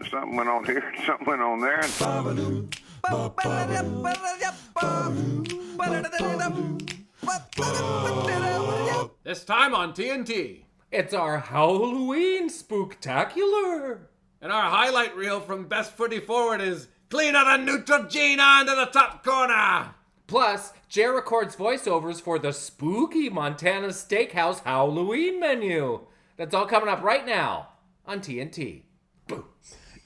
something went on here, something went on there. This time on TNT. It's our Halloween Spooktacular. And our highlight reel from Best Footy Forward is clean out a Neutrogena into the top corner. Plus, Jay records voiceovers for the spooky Montana Steakhouse Halloween menu. That's all coming up right now on TNT. Boom.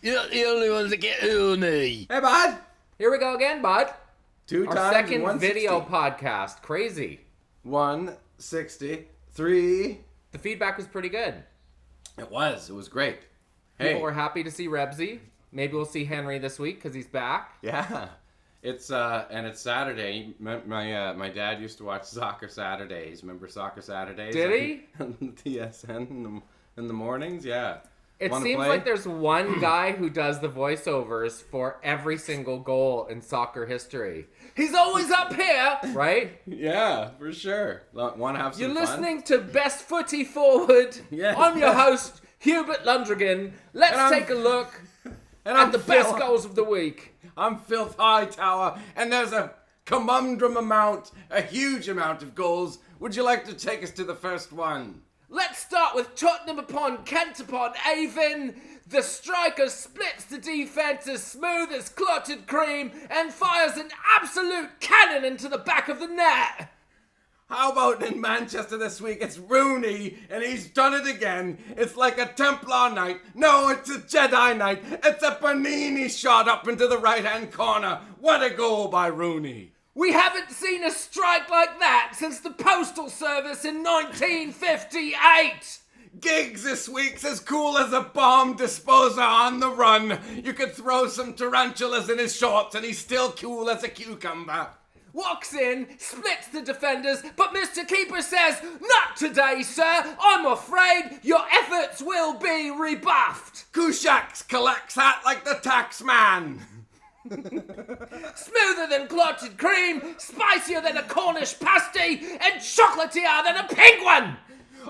You're not the only ones that get horny. Hey, bud. Here we go again, bud. Two Our times second 160. video podcast. Crazy. 163. The feedback was pretty good. It was great. People Hey. were happy to see Rebsy. Maybe we'll see Henry this week because he's back. Yeah. It's and it's Saturday. My dad used to watch Soccer Saturdays. Remember Soccer Saturdays? Did he? On TSN in the mornings. Yeah. It Wanna seems play? like there's one guy who does the voiceovers for every single goal in soccer history. He's always up here, right? Yeah, for sure. Want to have some You're fun? listening to Best Footy Forward. Yes. I'm your host, Hubert Lundrigan. Let's And I'm- take a look And at the best goals of the week. I'm Filth Hightower, and there's a huge amount of goals. Would you like to take us to the first one? Let's start with Tottenham upon Kent upon Avon. The striker splits the defence as smooth as clotted cream and fires an absolute cannon into the back of the net. How about in Manchester this week? It's Rooney, and he's done it again. It's like a Templar night. No, it's a Jedi night. It's a Panini shot up into the right-hand corner. What a goal by Rooney. We haven't seen a strike like that since the Postal Service in 1958. Giggs this week's as cool as a bomb disposer on the run. You could throw some tarantulas in his shorts and he's still cool as a cucumber. Walks in, splits the defenders, but Mr. Keeper says, "Not today, sir. I'm afraid your efforts will be rebuffed." Kushaks collects hat like the tax man. Smoother than clotted cream, spicier than a Cornish pasty, and chocolatier than a penguin.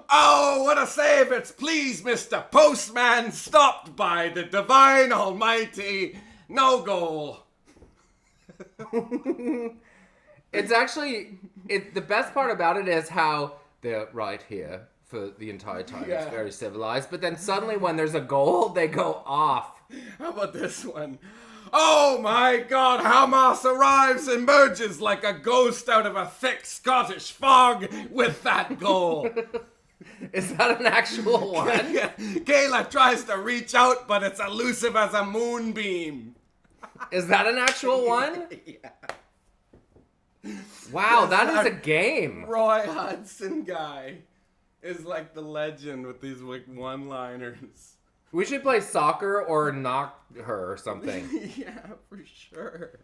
Oh, what a save it's please, Mr. Postman, stopped by the divine almighty. No goal. It's actually, the best part about it is how they're right here for the entire time. Yeah. It's very civilized. But then suddenly when there's a goal, they go off. How about this one? Oh my God, Hamas arrives, emerges like a ghost out of a thick Scottish fog with that goal. Is that an actual one? Kayla tries to reach out, but it's elusive as a moonbeam. Is that an actual one? Yeah. Wow, that is a game. Roy Hudson guy is like the legend with these like one-liners. We should play soccer or knock her or something. Yeah, for sure.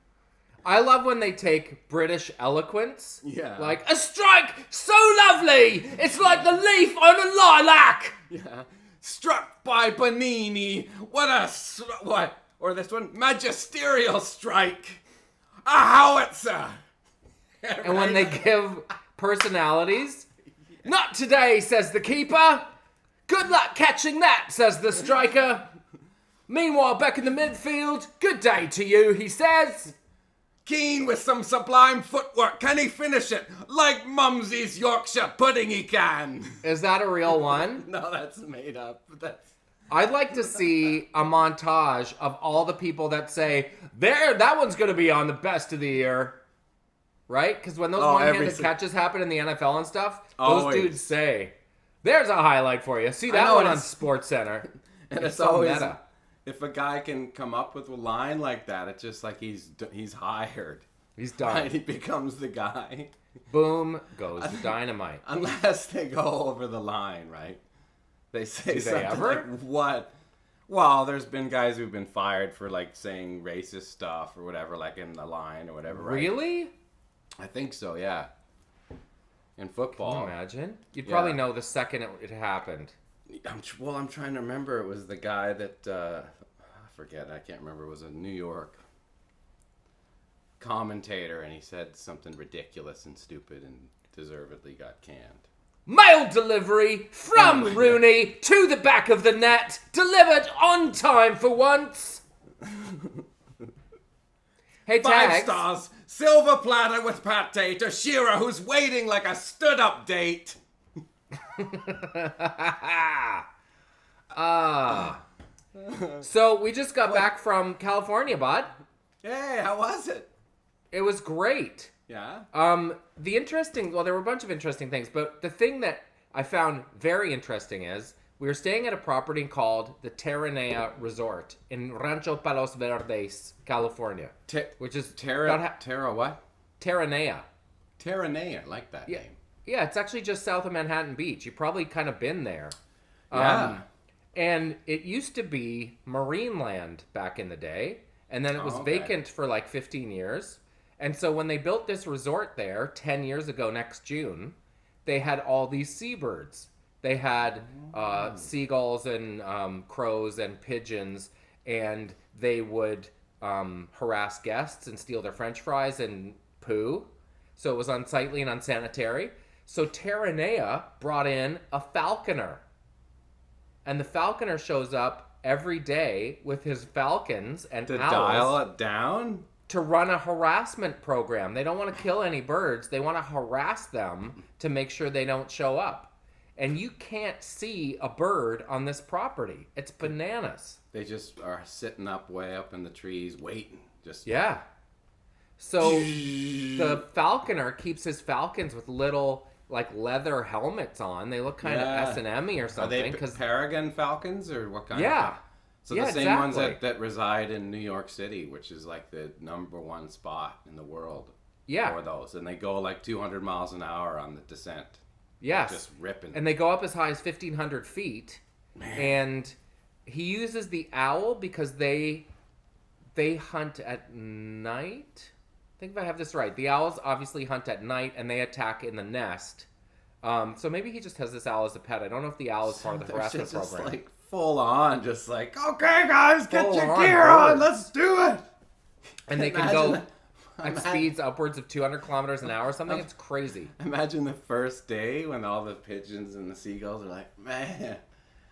I love when they take British eloquence. Yeah. Like, a strike so lovely, it's like the leaf on a lilac. Yeah. Struck by Bonini. What? Or this one, magisterial strike. A howitzer. And when they give personalities, "Not today," says the keeper. "Good luck catching that," says the striker. Meanwhile, back in the midfield, "Good day to you," he says. Keane with some sublime footwork. Can he finish it? Like Mumsy's Yorkshire pudding he can. Is that a real one? No, that's made up. I'd like to see a montage of all the people that say, that one's going to be on the best of the year. Right? Because when those one-handed catches happen in the NFL and stuff, those Always. dudes say, "There's a highlight for you. See that know, one and on it's- SportsCenter." And it's so always meta. if a guy can come up with a line like that, it's just like he's hired. He's done. Right? He becomes the guy. Boom goes the dynamite. Unless they go over the line, right? They say Do they something ever? like, what? Well, there's been guys who've been fired for like saying racist stuff or whatever, like in the line or whatever, right? Really? I think so, yeah. In Can football. you imagine? You'd Yeah. probably know the second it happened. I'm trying to remember. It was the guy that, I forget, I can't remember. It was a New York commentator, and he said something ridiculous and stupid and deservedly got canned. Mail delivery from Rooney to the back of the net, delivered on time for once. Hey, 5 Tags. stars. Silver platter with pate to Shira, who's waiting like a stood-up date. So we just got back from California, bud. Hey, how was it? It was great. Yeah? There were a bunch of interesting things, but the thing that I found very interesting is we were staying at a property called the Terranea Resort in Rancho Palos Verdes, California, which is Terra what? Terranea. Terranea, like that name. Yeah, it's actually just south of Manhattan Beach. You've probably kind of been there. Yeah. And it used to be marine land back in the day, and then it was vacant for like 15 years. And so when they built this resort there 10 years ago next June, they had all these seabirds. They had seagulls and crows and pigeons, and they would harass guests and steal their French fries and poo. So it was unsightly and unsanitary. So Terranea brought in a falconer. And the falconer shows up every day with his falcons and owls. Dial it down? To run a harassment program. They don't want to kill any birds. They want to harass them to make sure they don't show up. And you can't see a bird on this property. It's bananas. They just are sitting up way up in the trees waiting. Yeah. So the falconer keeps his falcons with little like leather helmets on. They look kind of S&M-y or something. Are they Peregrine falcons or what kind of? Yeah. So the same ones that reside in New York City, which is like the #1 spot in the world for those. And they go like 200 miles an hour on the descent. Yes. Just ripping. And they go up as high as 1,500 feet. Man. And he uses the owl because they hunt at night. I think if I have this right. The owls obviously hunt at night and they attack in the nest. So maybe he just has this owl as a pet. I don't know if the owl is part of the harassment program. Like full on, just like, okay guys, get Full your on gear birds. on, let's do it. And they can go at speeds upwards of 200 kilometers an hour or something. It's crazy. Imagine the first day when all the pigeons and the seagulls are like, man,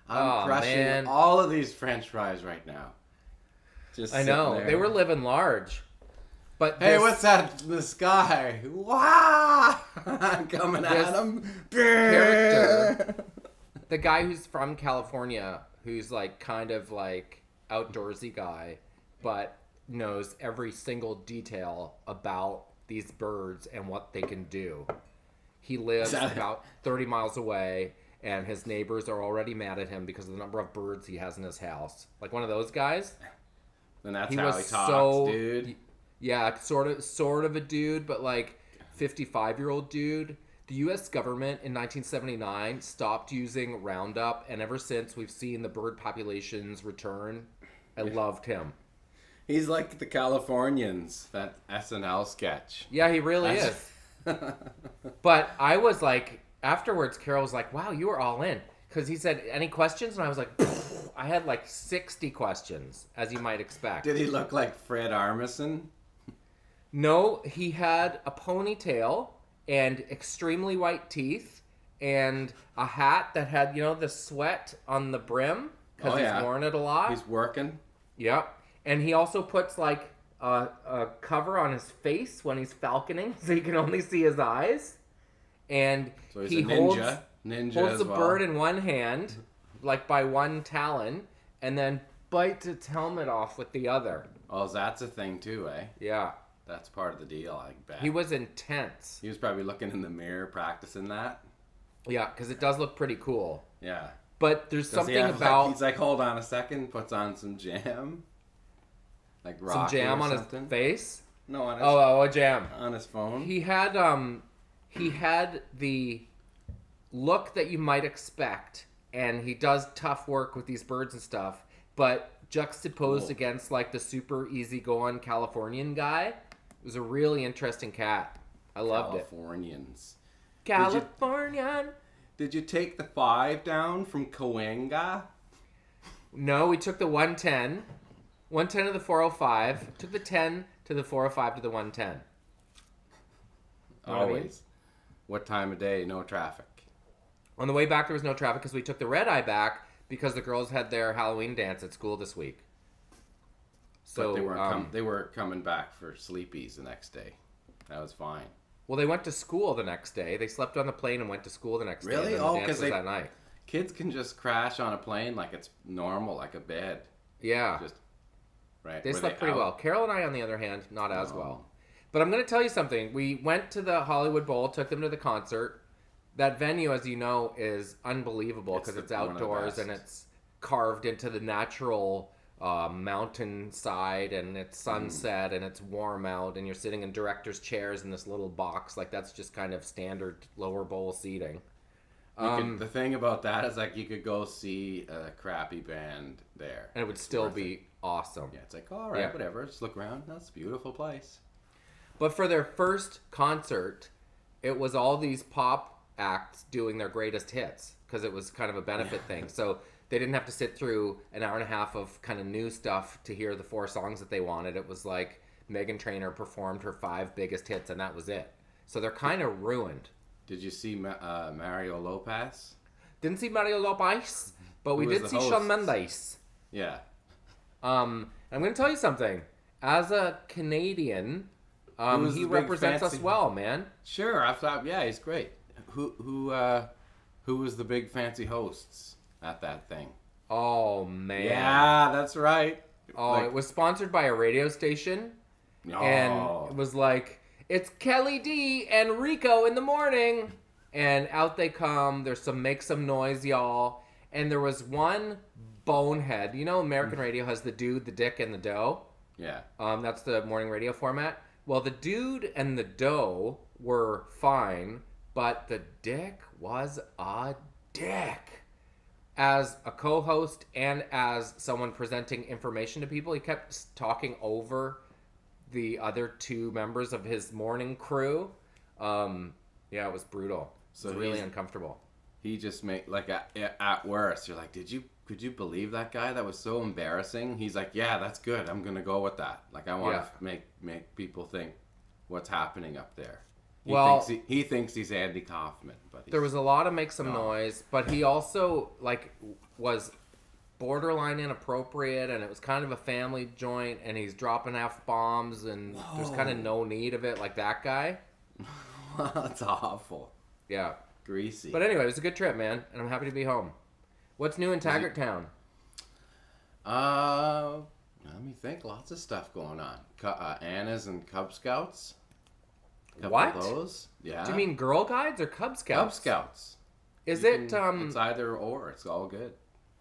I'm crushing all of these French fries right now. Just I know. there. They were living large. But hey, what's that in the sky? Wow! Coming at him. Character, the guy who's from California, who's like kind of like outdoorsy guy, but knows every single detail about these birds and what they can do. He lives about 30 miles away, and his neighbors are already mad at him because of the number of birds he has in his house. Like one of those guys. And that's how he talks, dude. Yeah, sort of a dude, but like 55-year-old dude. The U.S. government in 1979 stopped using Roundup, and ever since we've seen the bird populations return. I loved him. He's like the Californians, that SNL sketch. Yeah, he really is. But I was like, afterwards, Carol was like, wow, you were all in. Because he said, any questions? And I was like, I had like 60 questions, as you might expect. Did he look like Fred Armisen? No, he had a ponytail and extremely white teeth and a hat that had, the sweat on the brim because he's worn it a lot. He's working. Yep. And he also puts like a cover on his face when he's falconing so you can only see his eyes. And so he's he a ninja. holds the bird in one hand, like by one talon, and then bites its helmet off with the other. Oh, that's a thing too, eh? Yeah. That's part of the deal, I bet. He was intense. He was probably looking in the mirror practicing that. Yeah, because it does look pretty cool. Yeah. But there's something about... he's like, hold on a second, puts on some jam. Like Rocky some jam on something. His face? No, on his... a jam. On his phone. He had the look that you might expect, and he does tough work with these birds and stuff, but juxtaposed against like the super easygoing Californian guy. It was a really interesting cat. I loved Californians. Californian. Did you take the 5 down from Cahuenga? No, we took the 110. 110 to the 405. Took the 10 to the 405 to the 110. Always. What time of day? No traffic. On the way back, there was no traffic because we took the red eye back because the girls had their Halloween dance at school this week. So but they weren't coming back for sleepies the next day. That was fine. Well, they went to school the next day. They slept on the plane and went to school the next day. Really? Oh, because that night. Kids can just crash on a plane like it's normal, like a bed. Yeah. Just right. They slept pretty well. Carol and I, on the other hand, not as well. But I'm going to tell you something. We went to the Hollywood Bowl, took them to the concert. That venue, as you know, is unbelievable because it's outdoors and it's carved into the natural mountain side, and it's sunset and it's warm out, and you're sitting in director's chairs in this little box. Like, that's just kind of standard lower bowl seating. The thing about that is, like, you could go see a crappy band there. And it would still be awesome. Yeah, it's like, all right, whatever. Just look around. That's a beautiful place. But for their first concert, it was all these pop acts doing their greatest hits because it was kind of a benefit thing. So they didn't have to sit through an hour and a half of kind of new stuff to hear the 4 songs that they wanted. It was like Meghan Trainor performed her 5 biggest hits, and that was it. So they're kind of ruined. Did you see Mario Lopez? Didn't see Mario Lopez, but we did see Shawn Mendes. Yeah. I'm going to tell you something. As a Canadian, he represents us well, man. Sure, I thought, yeah, he's great. Who was the big fancy hosts at that thing? Oh, man. Yeah, that's right. Oh, it was sponsored by a radio station. Oh. And it was like, it's Kelly D and Rico in the morning. And out they come. There's some make some noise, y'all. And there was one bonehead. You know, American radio has the dude, the dick, and the doe. Yeah. That's the morning radio format. Well, the dude and the doe were fine, but the dick was a dick. As a co-host and as someone presenting information to people, he kept talking over the other 2 members of his morning crew. Yeah, it was brutal. So it was really uncomfortable. He just made, like, at worst, you're like, could you believe that guy? That was so embarrassing. He's like, yeah, that's good. I'm gonna go with that. Like, I want to make people think what's happening up there. He thinks he's Andy Kaufman, but there was a lot of make some noise, but he also was borderline inappropriate, and it was kind of a family joint, and he's dropping F-bombs, and there's kind of no need of it, like that guy. That's awful. Yeah. Greasy. But anyway, it was a good trip, man, and I'm happy to be home. What's new in Taggart Town? Let me think. Lots of stuff going on. Anna's and Cub Scouts. What? Of those. Yeah. Do you mean Girl Guides or Cub Scouts? Cub Scouts. It's either or. It's all good.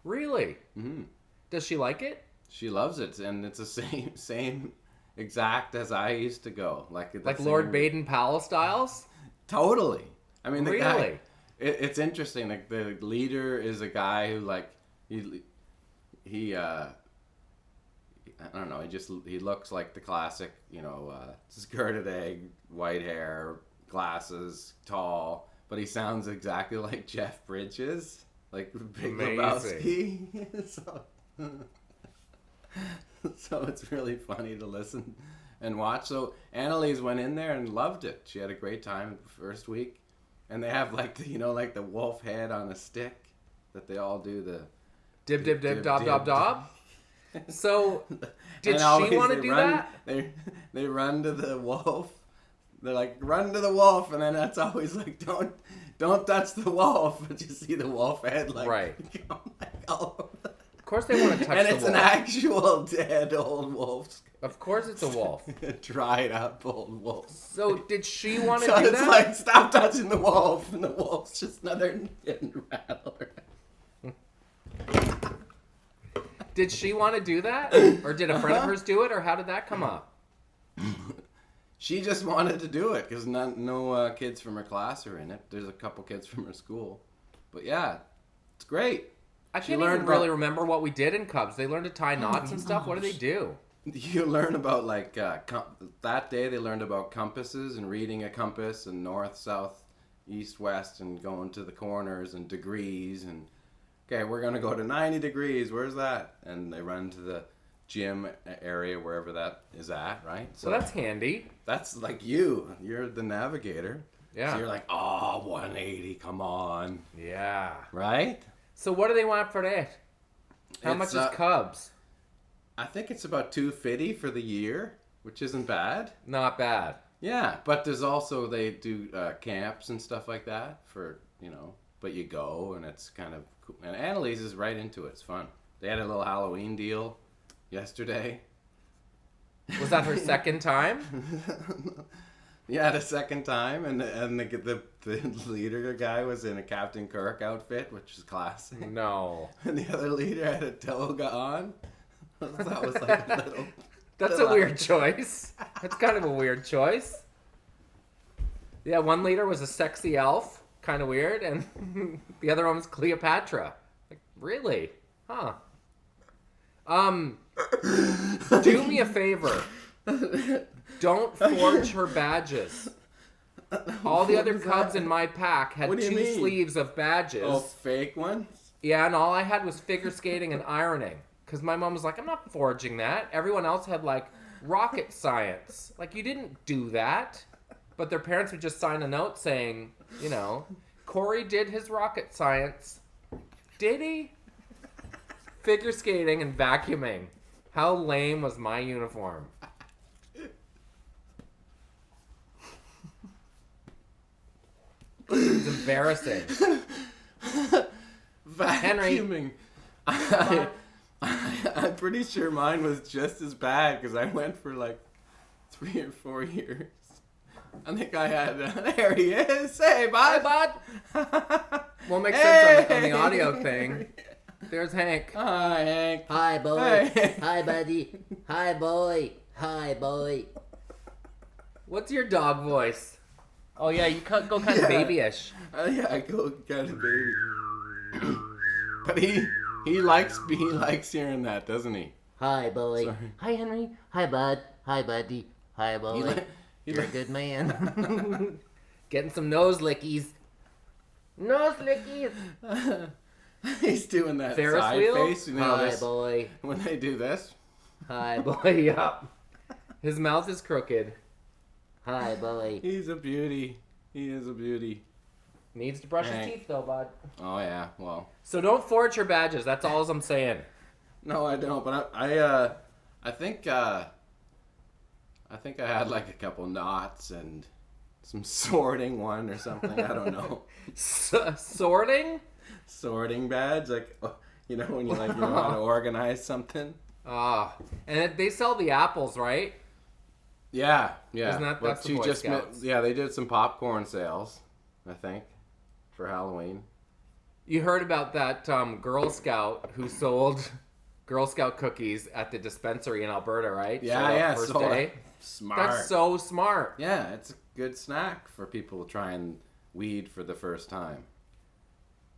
Really? Mm-hmm. Does she like it? She loves it, and it's the same exact as I used to go. Like Lord Baden-Powell styles? Totally. I mean, really? Guy, it's interesting. Like, the leader is a guy who, like, he I don't know. He looks like the classic, skirted egg, white hair, glasses, tall, but he sounds exactly like Jeff Bridges, like Big Lebowski. So it's really funny to listen and watch. So Annalise went in there and loved it. She had a great time the first week, and they have like the wolf head on a stick that they all do the dib dib dib dob dob dob. So did she want to do that? They run to the wolf. They're like, run to the wolf, and then that's always like, don't touch the wolf. But you see the wolf head like right. All over. Of course they want to touch the wolf. And it's an actual dead old wolf. Of course it's a wolf. A dried up old wolf. So did she want to do that? So it's like, stop touching the wolf, and the wolf's just another getting rattled. Did she want to do that? Or did a friend of hers do it? Or how did that come up? She just wanted to do it because no kids from her class are in it. There's a couple kids from her school. But yeah, it's great. I can't even really remember what we did in Cubs. They learned to tie knots and stuff. What do they do? You learn about that day they learned about compasses and reading a compass and north, south, east, west, and going to the corners and degrees and okay, we're going to go to 90 degrees. Where's that? And they run to the gym area, wherever that is at, right? So that's handy. That's like you. You're the navigator. Yeah. So you're like, oh, 180, come on. Yeah. Right? So what do they want for that? How much is Cubs? I think it's about $250 for the year, which isn't bad. Not bad. Yeah, but there's also, they do camps and stuff like that for, but you go and it's kind of cool. And Annalise is right into it. It's fun. They had a little Halloween deal yesterday. Was that her second time? Yeah, the second time, and the leader guy was in a Captain Kirk outfit, which is classic. No. And the other leader had a toga on. That was like a little... That's a weird choice. That's kind of a weird choice. Yeah, one leader was a sexy elf, kind of weird, and the other one was Cleopatra. Like, really? Huh. Do me a favor. Don't forge her badges. All the other Cubs in my pack had 2 sleeves of badges. Oh, fake ones? Yeah, and all I had was figure skating and ironing. Because my mom was like, I'm not forging that. Everyone else had, like, rocket science. Like, you didn't do that. But their parents would just sign a note saying, Corey did his rocket science. Did he? Figure skating and vacuuming. How lame was my uniform? It was embarrassing. Vacuuming. I'm pretty sure mine was just as bad because I went for like 3 or 4 years. I think I had... there he is. Hey, bud. Hi, bud. Won't make sense on the audio thing. There's Hank. Hi, Hank. Hi, boy. Hey. Hi, buddy. Hi, boy. Hi, boy. What's your dog voice? Oh, yeah, you go kind of babyish. Yeah, I go kind of baby. But he likes hearing that, doesn't he? Hi, boy. Sorry. Hi, Henry. Hi, bud. Hi, buddy. Hi, boy. You're a good man. Getting some nose lickies. Nose lickies. He's doing that Ferris side wheel? face. Hi, boy. When they do this. Hi, boy. Yeah. His mouth is crooked. Hi, boy. He's a beauty. He is a beauty. Needs to brush his Hank. teeth, though, bud. Oh, yeah. Well. So don't forge your badges. That's all I'm saying. No, I don't. But I think I had like a couple knots and some sorting one or something. I don't know. Sorting? Sorting badge, like when you know how to organize something. And they sell the apples, right? Yeah. Isn't that But that's the Boy Scouts? yeah, they did some popcorn sales, I think, for Halloween. You heard about that Girl Scout who sold Girl Scout cookies at the dispensary in Alberta, right? Yeah, First so day. Smart. That's so smart. Yeah, it's a good snack for people trying weed for the first time.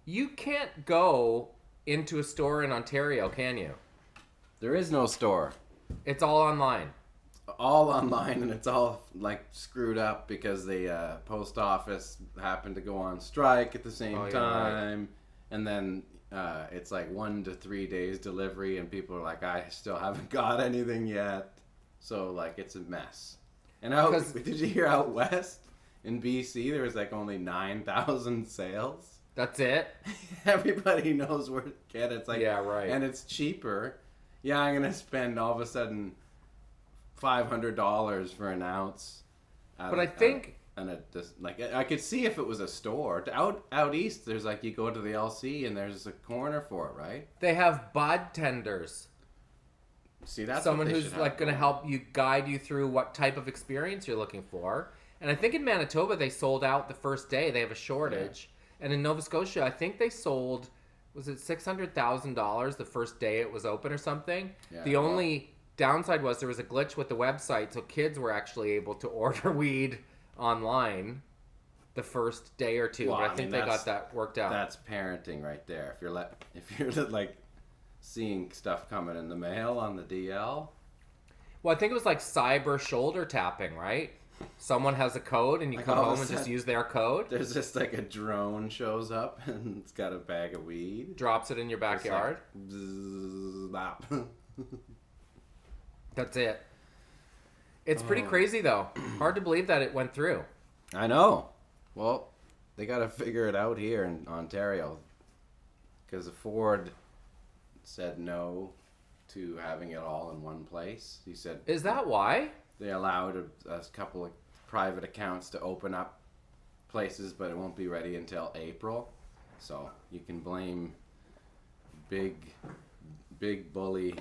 You can't go into a store in Ontario, can you? There is no store. It's all online. All online, and it's all like screwed up because the post office happened to go on strike at the same time, right. And then it's like 1 to 3 days delivery, and people are like, I still haven't got anything yet, so like it's a mess. And did you hear out west in BC there was like only 9,000 sales? That's it. Everybody knows where to get it. It's like, yeah, right, and it's cheaper. Yeah, I'm gonna spend all of a sudden $500 for an ounce. But I think, and it just like I could see if it was a store out east. There's like you go to the LC and there's a corner for it, right? they have bud tenders. See, that's someone what they who's should like have going to help you, guide you through what type of experience you're looking for. And I think in Manitoba they sold out the first day. They have a shortage. Yeah. And in Nova Scotia, I think they sold, was it $600,000 the first day it was open or something? Yeah, the only downside was there was a glitch with the website, so kids were actually able to order weed online the first day or two. Well, but I think they got that worked out. That's parenting right there. If you're like seeing stuff coming in the mail on the DL. Well, I think it was like cyber shoulder tapping, right? Someone has a code and you come home and just use their code. There's just like a drone shows up and it's got a bag of weed. Drops it in your backyard. Like, bzz, bop. That's it. It's pretty crazy though. Hard to believe that it went through. I know. Well, they got to figure it out here in Ontario. Because the Ford said no to having it all in one place. He said... Is that why? They allowed a couple of private accounts to open up places, but it won't be ready until April. So you can blame big bully.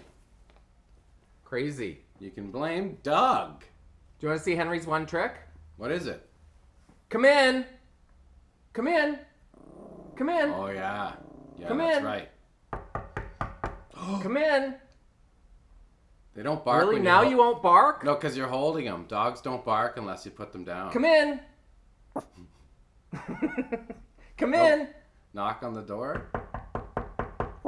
Crazy. You can blame Doug. Do you want to see Henry's one trick? What is it? Come in. Come in. Come in. Oh, yeah. Yeah, Come that's in. right. Come in. They don't bark. Really? when Now hol- you won't bark? No, because you're holding them. Dogs don't bark unless you put them down. Come in. Come in. Knock on the door.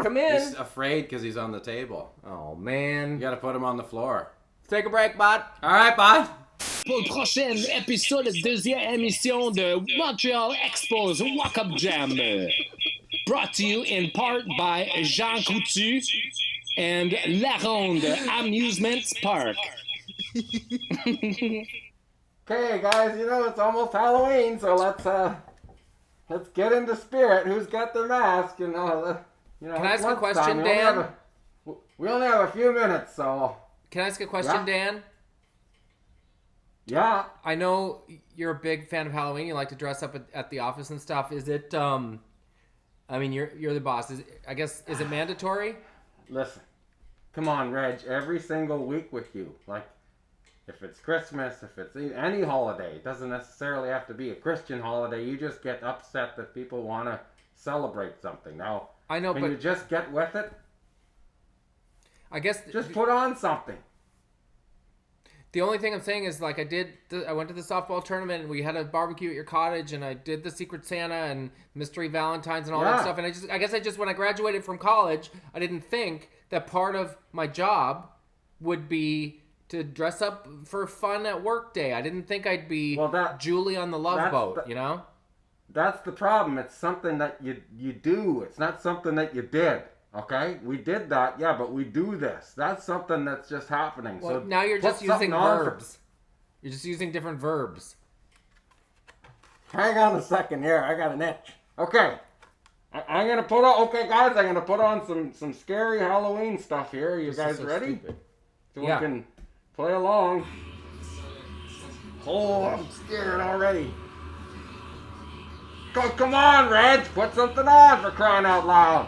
Come in. He's afraid because he's on the table. Oh, You man. got to put him on the floor. Take a break, bud. All right, bud. Pour le prochain épisode, deuxième émission de Montreal Expos Walk Up Jam. Brought to you in part by Jean Coutu and La Ronde Amusement Park. Okay, guys, it's almost Halloween, so let's get into spirit. Who's got their mask? Can I ask a question, lunchtime. Dan? We only have a few minutes, so Can I ask a question, Yeah. Dan? yeah. I know you're a big fan of Halloween. You like to dress up at the office and stuff. Is it, I mean, you're the boss. Is it mandatory? Listen, come on, Reg. Every single week with you, like if it's Christmas, if it's any holiday, it doesn't necessarily have to be a Christian holiday. You just get upset that people want to celebrate something. Now, I know, can but you just get with it? I guess Just put on something. the only thing I'm saying is, like, I went to the softball tournament and we had a barbecue at your cottage and I did the Secret Santa and Mystery Valentines and all that Yeah. stuff. And I guess when I graduated from college, I didn't think that part of my job would be to dress up for fun at work day. I didn't think I'd be Julie on the Love Boat, you know? That's the problem. It's something that you do. It's not something that you did. Okay? We did that, yeah, but we do this. That's something that's just happening. Well, so now you're put just using something on for- verbs. You're just using different verbs. Hang on a second here. I got an itch. Okay. I'm going to put on... Okay, guys, I'm going to put on some scary Halloween stuff here. You This guys is so ready? stupid. So Yeah. we can play along. Oh, I'm scared already. Come on, Reg. Put something on for crying out loud.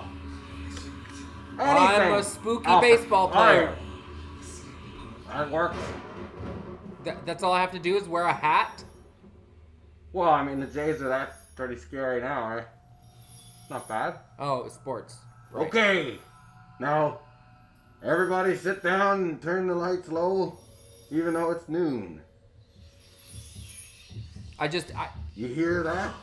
Anything. I'm a spooky Oh, baseball player. That works. That's all I have to do is wear a hat? Well, I mean, the Jays are that pretty scary now, right? Not bad. Oh, sports. Right. Okay. Now, everybody sit down and turn the lights low, even though it's noon. You hear that?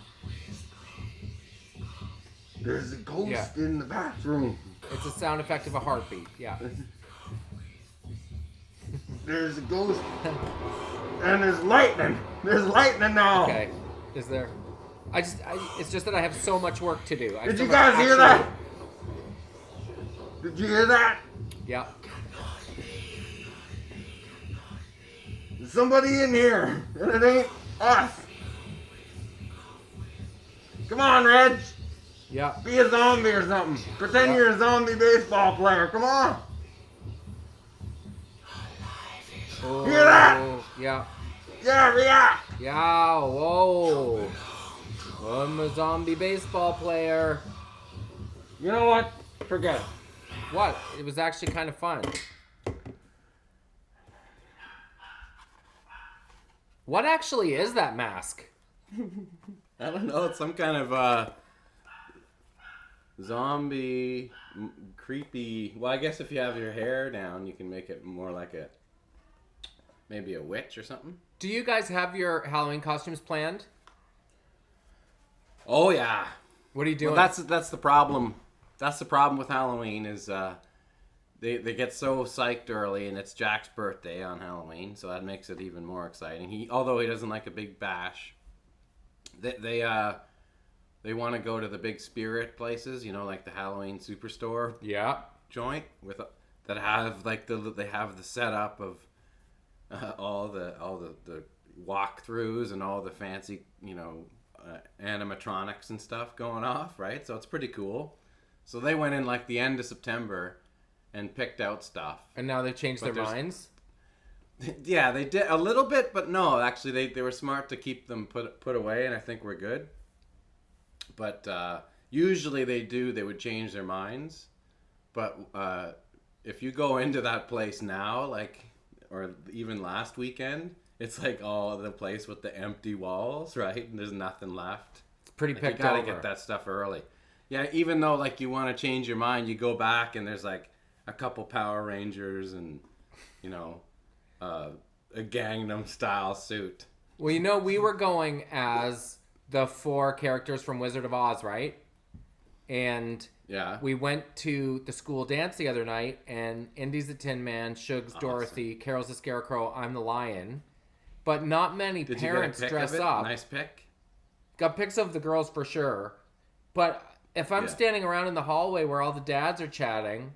There's a ghost in the bathroom. It's a sound effect of a heartbeat, yeah. There's a ghost. And there's lightning. There's lightning now. Okay. Is there? It's just that I have so much work to do. Did you guys hear that? Did you hear that? Yeah. There's somebody in here, and it ain't us. Come on, Reg. Yeah. Be a zombie or something. Pretend you're a zombie baseball player. Come on. Oh, Hear that? Yeah. Yeah, react. Yeah, whoa. I'm a zombie baseball player. You know what? Forget it. What? It was actually kind of fun. What actually is that mask? I don't know. It's some kind of zombie, creepy. Well, I guess if you have your hair down, you can make it more like maybe a witch or something. Do you guys have your Halloween costumes planned? Oh yeah. What are you doing? Well, that's the problem. That's the problem with Halloween is they get so psyched early, and it's Jack's birthday on Halloween, so that makes it even more exciting. Although he doesn't like a big bash, they want to go to the big spirit places, like the Halloween Superstore joint that have they have the setup of all the walkthroughs and all the fancy animatronics and stuff going off, right? So it's pretty cool. So they went in like the end of September and picked out stuff. And now they've changed their minds? Yeah, they did a little bit, but no, actually they were smart to keep them put away, and I think we're good. But usually they would change their minds. But if you go into that place now, like, or even last weekend, it's like all the place with the empty walls, right? And there's nothing left. It's pretty like, picked you gotta over. get that stuff early. Yeah, even though like you want to change your mind, you go back and there's like a couple Power Rangers and, you know, a Gangnam Style suit. Well, you know, we were going as the 4 characters from Wizard of Oz, right? And Yeah. we went to the school dance the other night, and Indy's the Tin Man, Shug's Dorothy, Carol's the Scarecrow, I'm the Lion. But not many Did parents you get a pic dress of it? up. Nice pic. Got pics of the girls for sure. But if I'm Yeah. standing around in the hallway where all the dads are chatting,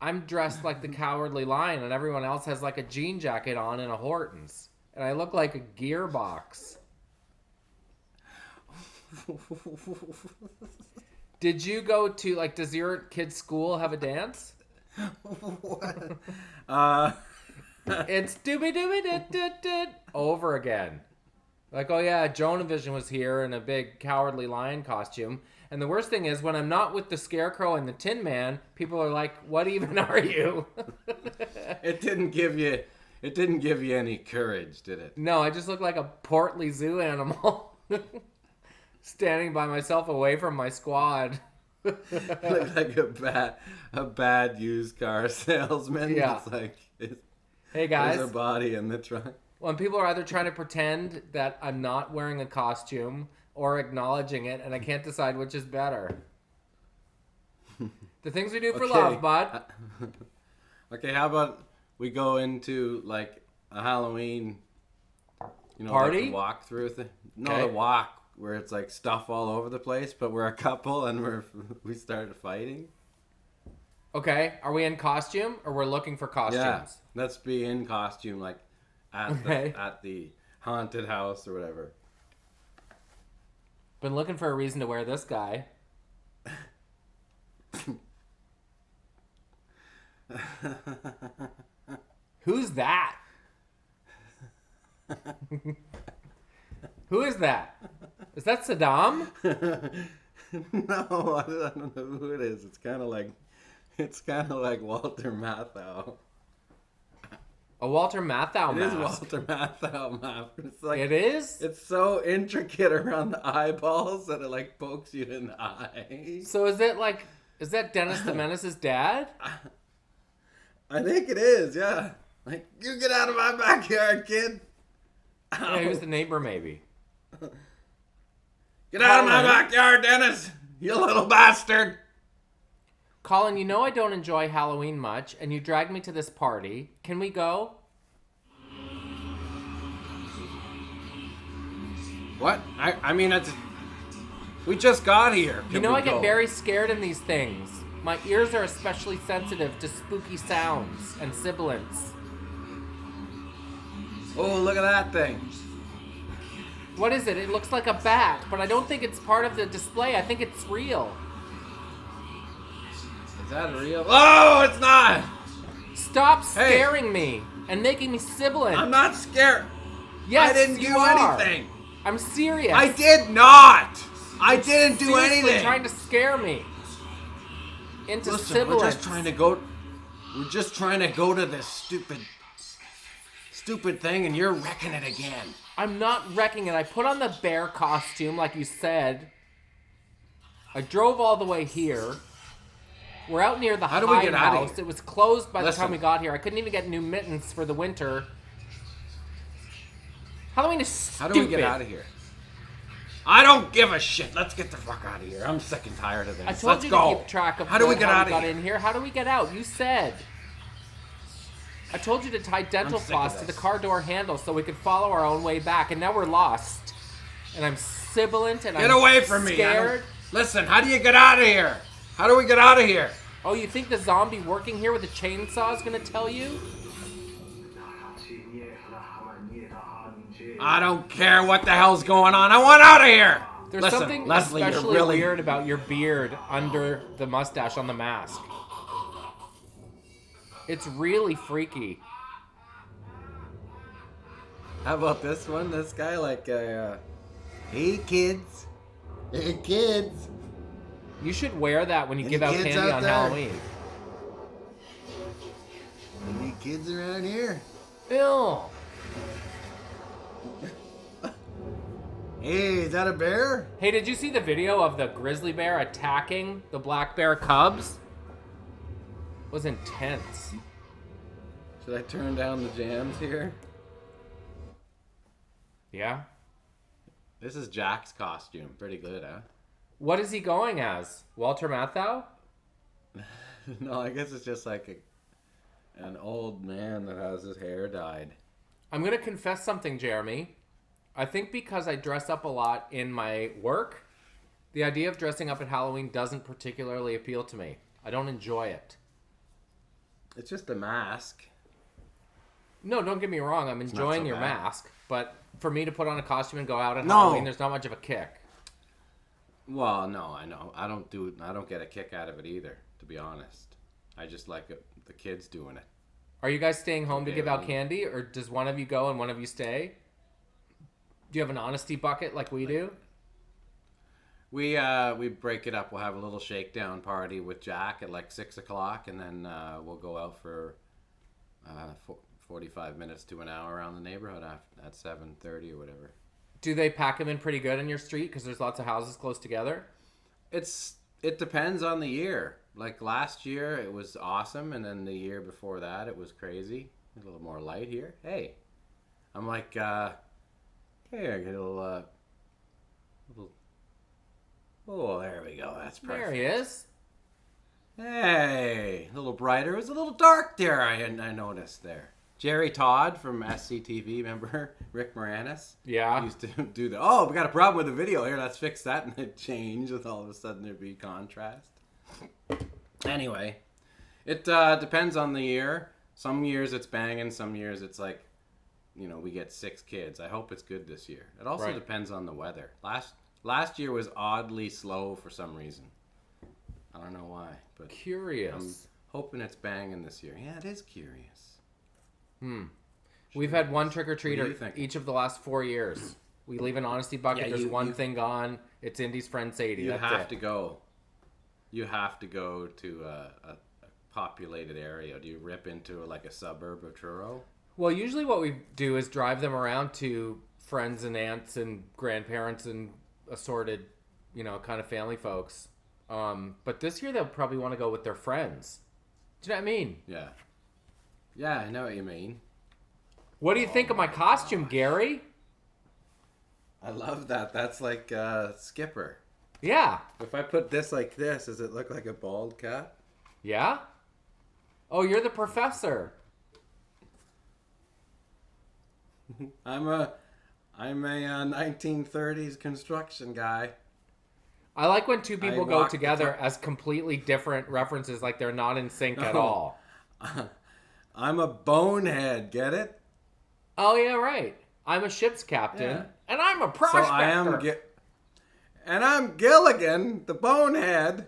I'm dressed like the Cowardly Lion, and everyone else has like a jean jacket on and a Hortons. And I look like a gearbox. Did you go to, like, does your kid's school have a dance? What? It's dooby dooby dit dit dit over again. Like, oh yeah, Jonah Vision was here in a big Cowardly Lion costume. And the worst thing is, when I'm not with the Scarecrow and the Tin Man, people are like, what even are you? It didn't give you any courage, did it? No, I just look like a portly zoo animal. Standing by myself away from my squad. Look like a bad used car salesman. Yeah. It's like, Hey guys. there's a body in the trunk. When people are either trying to pretend that I'm not wearing a costume or acknowledging it, and I can't decide which is better. The things we do for love, bud. Okay, how about we go into like a Halloween, you know, Party? like the walk through thing? No, Okay. the walk where it's like stuff all over the place, but we're a couple and we started fighting. Okay, are we in costume or we're looking for costumes? Yeah, let's be in costume, like at the haunted house or whatever. Been looking for a reason to wear this guy. Who's that? Who is that? Is that Saddam? No, I don't know who it is. It's kind of like Walter Matthau. A Walter Matthau It mask. is Walter Matthau mask. It's like It is? It's so intricate around the eyeballs that it like pokes you in the eye. So is that Dennis the Menace's dad? I think it is, yeah. Like, you get out of my backyard, kid. Yeah, he was the neighbor maybe. Get out of my Colin. backyard, Dennis. You little bastard. Colin, you know I don't enjoy Halloween much, and you dragged me to this party. Can we go? What? I mean, we just got here. You know I get very scared in these things. My ears are especially sensitive to spooky sounds and sibilants. Oh, look at that thing. What is it? It looks like a bat, but I don't think it's part of the display. I think it's real. Is that real? Oh, it's not. Stop scaring me and making me sibilant. I'm not scared. Yes, I didn't you do are. anything. I'm serious. I did not. I didn't do Seriously anything. trying to scare me into Listen, sibilance. we're just trying to go to this stupid thing, and you're wrecking it again. I'm not wrecking it. I put on the bear costume, like you said. I drove all the way here. We're out near the How do we get out of house. here? It was closed by the Listen. time we got here. I couldn't even get new mittens for the winter. Halloween is stupid. How do we get out of here? I don't give a shit. Let's get the fuck out of here. I'm sick and tired of this. I told Let's you go. to keep track of How do we get how out we of got here? in here. How do we get out? You said. I told you to tie dental sick floss of to the this. car door handle so we could follow our own way back, and now we're lost. And I'm sibilant and Get I'm away from me. I don't- scared. Listen, how do you get out of here? How do we get out of here? Oh, you think the zombie working here with a chainsaw is gonna tell you? I don't care what the hell's going on. I want out of here. There's Listen, something Leslie, you're especially really- weird about your beard under the mustache on the mask. It's really freaky. How about this one? This guy like, hey kids. Hey, kids. You should wear that when you Any give out kids candy out on there? Halloween. Any kids around here? Ew. Hey, is that a bear? Hey, did you see the video of the grizzly bear attacking the black bear cubs? It was intense. Should I turn down the jams here? Yeah? This is Jack's costume. Pretty good, huh? What is he going as? Walter Matthau? No, I guess it's just like an old man that has his hair dyed. I'm going to confess something, Jeremy. I think because I dress up a lot in my work, the idea of dressing up at Halloween doesn't particularly appeal to me. I don't enjoy it. It's just a mask. No, don't get me wrong. I'm not enjoying so your bad. mask. But for me to put on a costume and go out at No. Halloween, there's not much of a kick. Well, no, I know. I don't get a kick out of it either, to be honest. I just like it, the kids doing it. Are you guys staying home to Okay, give out well- candy, or does one of you go and one of you stay? Do you have an honesty bucket like we do? We break it up. We'll have a little shakedown party with Jack at like 6 o'clock, and then we'll go out for 45 minutes to an hour around the neighborhood at 7:30 or whatever. Do they pack them in pretty good in your street because there's lots of houses close together? It depends on the year. Like last year, it was awesome, and then the year before that, it was crazy. A little more light here. Hey, I'm like, hey, I get a little. Oh, there we go. That's perfect. There he is. Hey, a little brighter. It was a little dark there. I noticed there. Jerry Todd from SCTV, remember Rick Moranis? Yeah. Used to do that. Oh, we got a problem with the video here. Let's fix that, and it changed. And all of a sudden there'd be contrast. Anyway, it depends on the year. Some years it's banging. Some years it's like, we get 6 kids. I hope it's good this year. It also Right. depends on the weather. Last year was oddly slow for some reason. I don't know why, but Curious. hoping it's banging this year. Yeah, it is curious. We've had one What do you trick-or-treater think? each of the last 4 years. We leave an honesty bucket. Yeah, There's you- one you- thing gone. It's Indy's friend Sadie. You That's have it. to go. You have to go to a populated area. Do you rip into like a suburb of Truro? Well, usually what we do is drive them around to friends and aunts and grandparents and assorted, kind of family folks. But this year they'll probably want to go with their friends. Do you know what I mean? Yeah. Yeah, I know what you mean. What do you think of my costume, Gary? I love that. That's like Skipper. Yeah. If I put this like this, does it look like a bald cat? Yeah? Oh, you're the professor. I'm a 1930s construction guy. I like when two people go walk the together as completely different references, like they're not in sync at all. I'm a bonehead. Get it? Oh, yeah, right. I'm a ship's captain, Yeah. and I'm a So prospector. I am. And I'm Gilligan, the bonehead.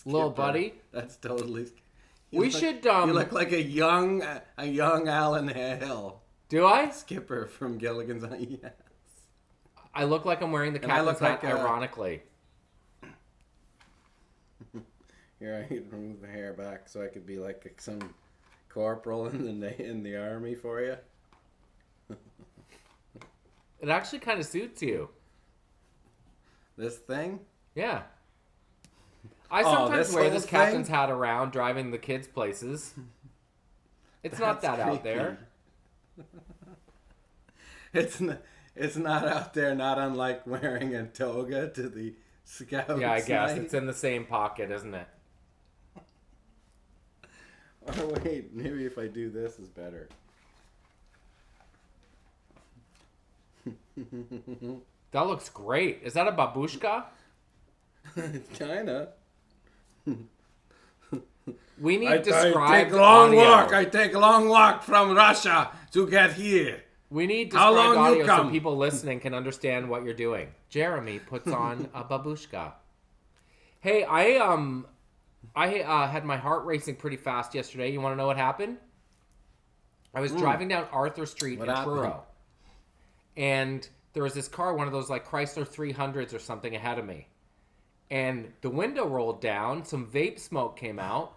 Little Skipper. buddy. That's totally. We look- should, You look like a young Alan Hill. Do I? Skipper from Gilligan's. Yes. I look like I'm wearing the And I captain's look hat, like, ironically. Here, I could remove the hair back so I could be like some corporal in the army for you. It actually kind of suits you. This thing. Yeah. I Oh, sometimes this wear whole this captain's thing? hat around driving the kids places. It's not that That's out there. It's not out there. Not unlike wearing a toga to the scouts. Yeah, I guess. night. It's in the same pocket, isn't it? Oh wait, maybe if I do this is better. That looks great. Is that a babushka? Kinda. We need I described take a long audio. walk. I take a long walk from Russia to get here. We need How described long you audio so come? people listening can understand what you're doing. Jeremy puts on a babushka. Hey, I had my heart racing pretty fast yesterday. You want to know what happened? I was driving down Arthur Street in Truro, and there was this car, one of those like Chrysler 300s or something ahead of me. And the window rolled down, some vape smoke came out,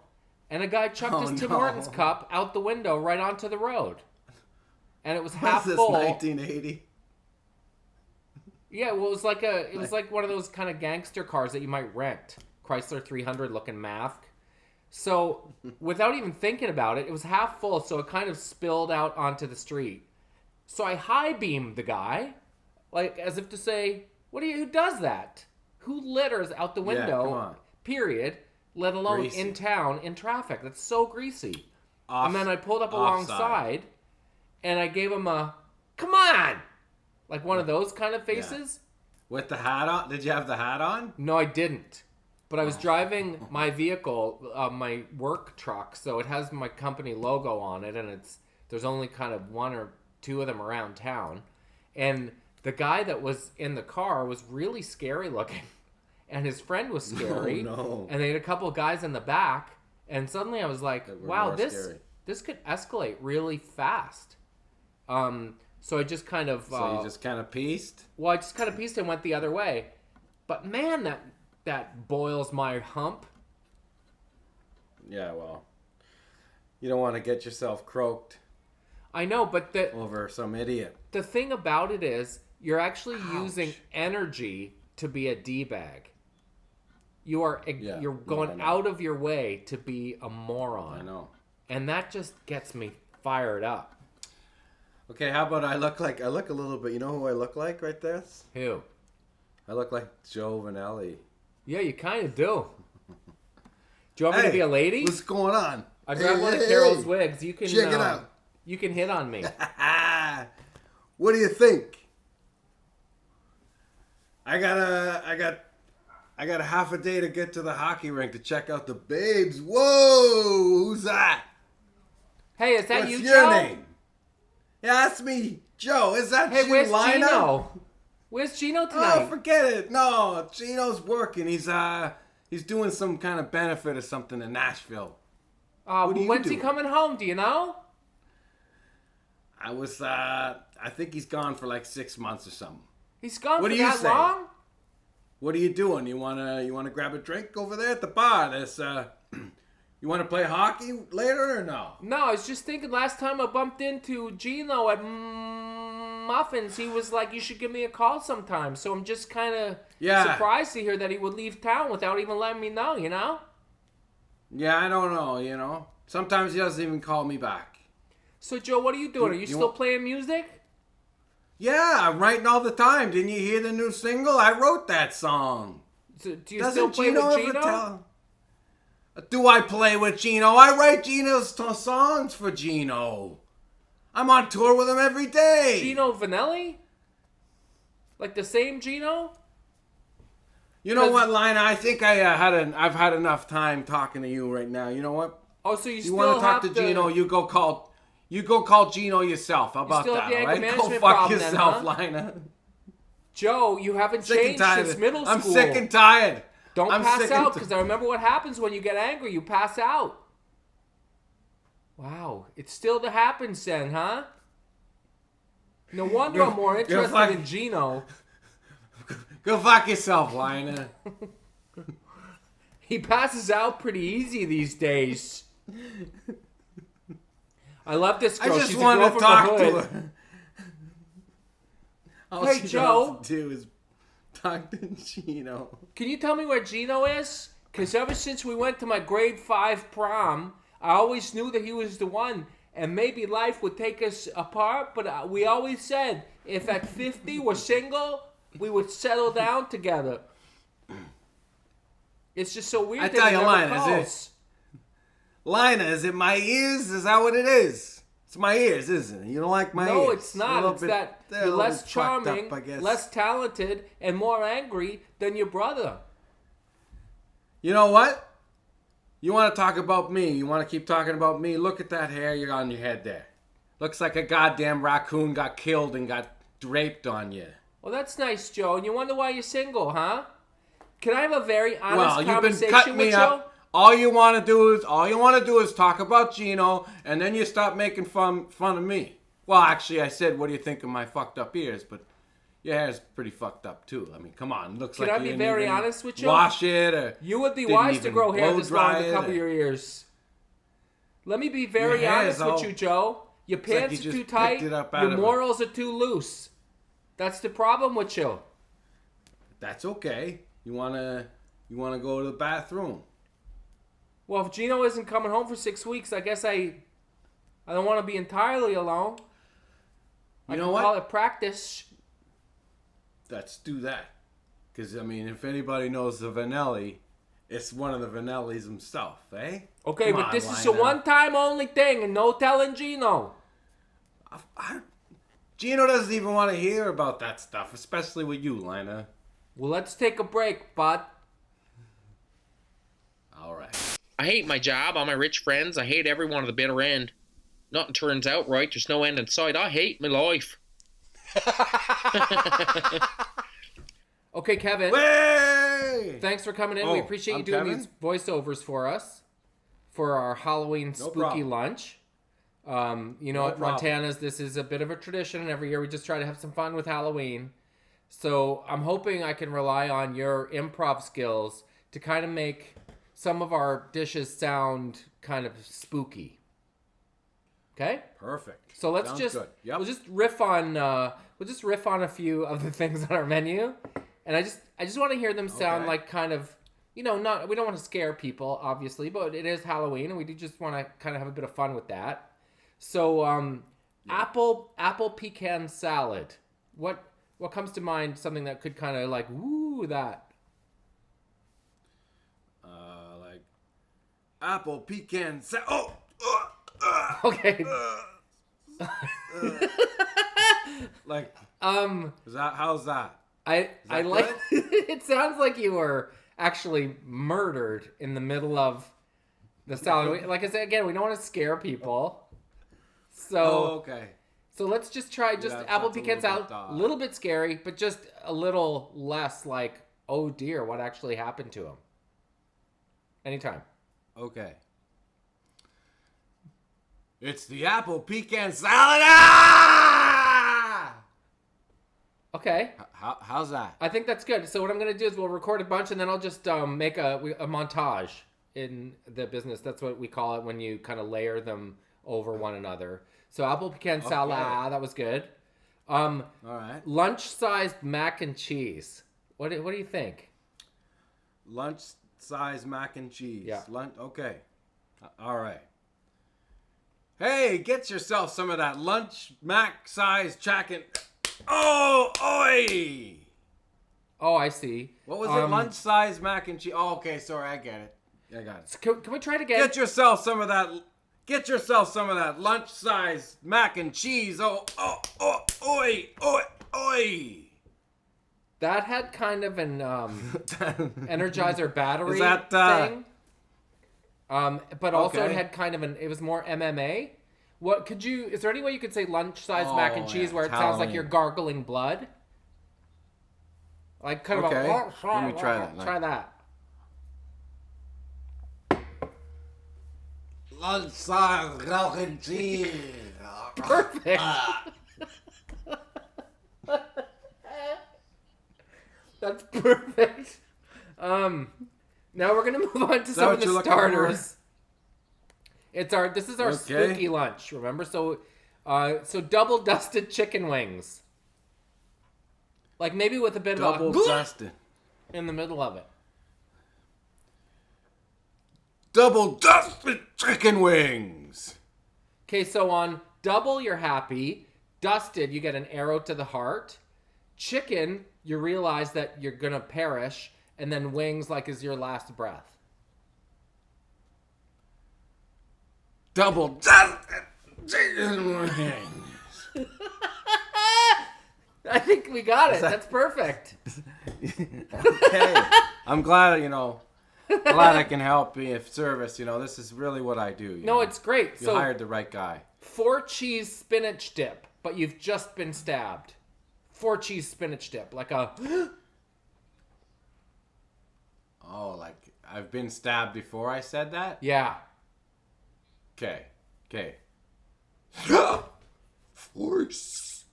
and a guy chucked his Tim Hortons cup out the window right onto the road. And it was half this, full. 1980? Yeah, well, it was like one of those kind of gangster cars that you might rent. Chrysler 300 looking mask. So, without even thinking about it, it was half full, so it kind of spilled out onto the street. So I high beamed the guy, like as if to say, who does that? Who litters out the window, period, let alone Greasy. in town, in traffic? That's so greasy. And then I pulled up offside. alongside, and I gave him a, come on! Like one of those kind of faces. With the hat on? Did you have the hat on? No, I didn't. But I was driving my vehicle, my work truck, so it has my company logo on it, and there's only kind of one or two of them around town. And the guy that was in the car was really scary looking, and his friend was scary. No. And they had a couple of guys in the back, and suddenly I was like, wow, scary. this could escalate really fast. So I just kind of... So you just kind of pieced? Well, I just kind of pieced and went the other way. But man, that boils my hump. Yeah, well, you don't want to get yourself croaked I know, but over some idiot. the thing about it is you're actually using energy to be a D-bag. You're going out of your way to be a moron. I know. And that just gets me fired up. Okay, how about I look a little bit, you know who I look like right there? Who? I look like Joe Vanelli. Yeah, you kind of do. Do you want me to be a lady? What's going on? I grabbed one of Carol's wigs. You can check it out. You can hit on me. What do you think? I got a half a day to get to the hockey rink to check out the babes. Whoa, who's that? Hey, is that What's you, your Joe? name? Yeah, that's me, Joe. Is that Hey, you, where's Lina? Gino? Where's Gino tonight? Oh, forget it. No, Gino's working. He's doing some kind of benefit or something in Nashville. What are you when's he doing? coming home? Do you know? I think he's gone for like 6 months or something. He's gone What for do you that say? long? What are you doing? You wanna grab a drink over there at the bar? You wanna play hockey later or no? No, I was just thinking last time I bumped into Gino at Muffins, he was like, you should give me a call sometime. So I'm just kind of surprised to hear that he would leave town without even letting me know, you know? Yeah, I don't know, Sometimes he doesn't even call me back. So, Joe, what are you doing? Are you still playing music? Yeah, I'm writing all the time. Didn't you hear the new single? I wrote that song. So, do you still play with Gino? Do I play with Gino? I write Gino's songs for Gino. I'm on tour with him every day. Gino Vanelli? Like the same Gino? You know what, Lina? I think I've had enough time talking to you right now. You know what? Oh, so you still want to talk have to Gino? You go call Gino yourself. How about still that? have the All anger right? Go management fuck problem yourself, then, huh? Lina. Joe, you haven't changed since middle school. I'm sick and tired. Don't I'm pass sick out, and because I remember what happens when you get angry. You pass out. Wow. It still happens then, huh? No wonder I'm more interested in Gino. Go fuck yourself, Lina. He passes out pretty easy these days. I love this girl. I just She's want a girl to from talk the to hood. her. All Hey, she Joe. wants to do is talk to Gino. Can you tell me where Gino is? Because ever since we went to my grade 5 prom, I always knew that he was the one. And maybe life would take us apart, but we always said, if at 50 we're single, we would settle down together. It's just so weird I that tell he you, never Lina, calls. Lina, is it my ears? Is that what it is? It's my ears, isn't it? You don't like my ears? No, it's They're a not. little It's bit- that they're a you're little less bit fucked charming, up, I guess. less talented, and more angry than your brother. You know what? You want to talk about me? You want to keep talking about me? Look at that hair you got on your head there. Looks like a goddamn raccoon got killed and got draped on you. Well, that's nice, Joe. And you wonder why you're single, huh? Can I have a very honest Well, you've been conversation cutting with me Joe? up. All you want to do is talk about Gino, and then you stop making fun of me. Well, actually, I said, what do you think of my fucked up ears? But your hair's pretty fucked up too. I mean, come on, looks Can like I you be didn't very even honest with you? wash it, or You would be didn't wise to even grow hair blow this long dry to it, cover or- your ears. Let me be very Your hair's honest with all- you, Joe. Your like pants you are just too picked tight. it up out Your of a- morals are too loose. That's the problem with you. That's okay. You wanna go to the bathroom? Well, if Gino isn't coming home for 6 weeks, I guess I don't want to be entirely alone. You know can what? Call it practice. Let's do that. Because, I mean, if anybody knows the Vanelli, it's one of the Vanellis himself, eh? Okay, Come but on, this is a Lina. one-time only thing, and no telling Gino. Gino doesn't even want to hear about that stuff, especially with you, Lina. Well, let's take a break, bud. All right. I hate my job, all my rich friends. I hate everyone at the bitter end. Nothing turns out right. There's no end in sight. I hate my life. Okay, Kevin. Way! Thanks for coming in. We Oh, appreciate you I'm doing Kevin? these voiceovers for us for our Halloween spooky problem. lunch. You know, No at problem. Montana's, this is a bit of a tradition, and every year we just try to have some fun with Halloween. So I'm hoping I can rely on your improv skills to kind of make some of our dishes sound kind of spooky. Okay? Perfect. So let's Sounds just good. Yep. we'll just riff on a few of the things on our menu, and I just want to hear them sound Okay. like kind of, you know, not, we don't want to scare people obviously, but it is Halloween and we do just want to kind of have a bit of fun with that. So apple pecan salad. What comes to mind? Something that could kind of like woo that. Like apple pecan Okay. like Um. is that how's that? I that like. It sounds like you were actually murdered in the middle of the salad. Like I said again, we don't want to scare people. So Okay. so let's just try just Yeah, apple that's a pecan little salad. bit, A little bit scary, but just a little less like, oh dear, what actually happened to him? Anytime. Okay. It's the apple pecan salad. Ah! Okay. How's that? I think that's good. So what I'm going to do is we'll record a bunch and then I'll just make a montage in the business. That's what we call it when you kind of layer them over one another. So apple pecan salad, that was good. All right. Lunch-sized mac and cheese. What do you think? Lunch size mac and cheese. Yeah. Okay. All right. Hey, get yourself some of that lunch mac size chicken. Oh, oi! Oh, I see. What was it? Lunch size mac and cheese. Oh, okay. Sorry, I get it. I got it. Can we try it again? Get yourself some of that. Get yourself some of that lunch size mac and cheese. Oh, oi, oi, oi! That had kind of an Energizer battery Is that, thing. But also it Okay. had kind of it was more MMA. What could you? Is there any way you could say lunch-sized mac and Oh, cheese yeah, where it it's sounds like Halloween. you're gargling blood? Like kind Okay. of a. Let me try that. Try that. Lunch size mac and cheese. Perfect. That's perfect. Now we're gonna move on to some what of the you're looking for? starters. This is our Okay. spooky lunch. Remember, so double dusted chicken wings, like maybe with a bit Double of a dusted. in the middle of it. Double dusted chicken wings. Okay, so on double you're happy, dusted you get an arrow to the heart, chicken you realize that you're gonna perish, and then wings like is your last breath. Double dusted chicken wings. I think we got it. That's perfect. Okay. I'm glad, glad I can help be of service. This is really what I do. No, it's great. You So hired the right guy. 4-cheese spinach dip, but you've just been stabbed. 4-cheese spinach dip, like a... Oh, like I've been stabbed before I said that? Yeah. Okay. 4-cheese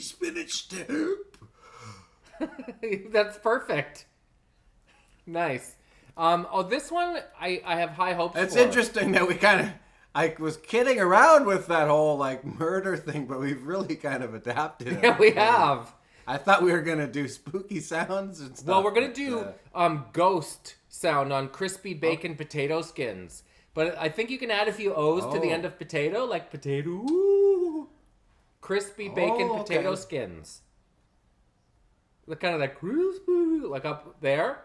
spinach dip. That's perfect. Nice. This one I have high hopes for. It's interesting that we kind of... I was kidding around with that whole like murder thing, but we've really kind of adapted it. Yeah, we have. I thought we were gonna do spooky sounds and stuff. Well, we're gonna do ghost sound on crispy bacon potato skins, but I think you can add a few O's to the end of potato, like potato. Crispy bacon potato skins. The kind of like crispy, like up there.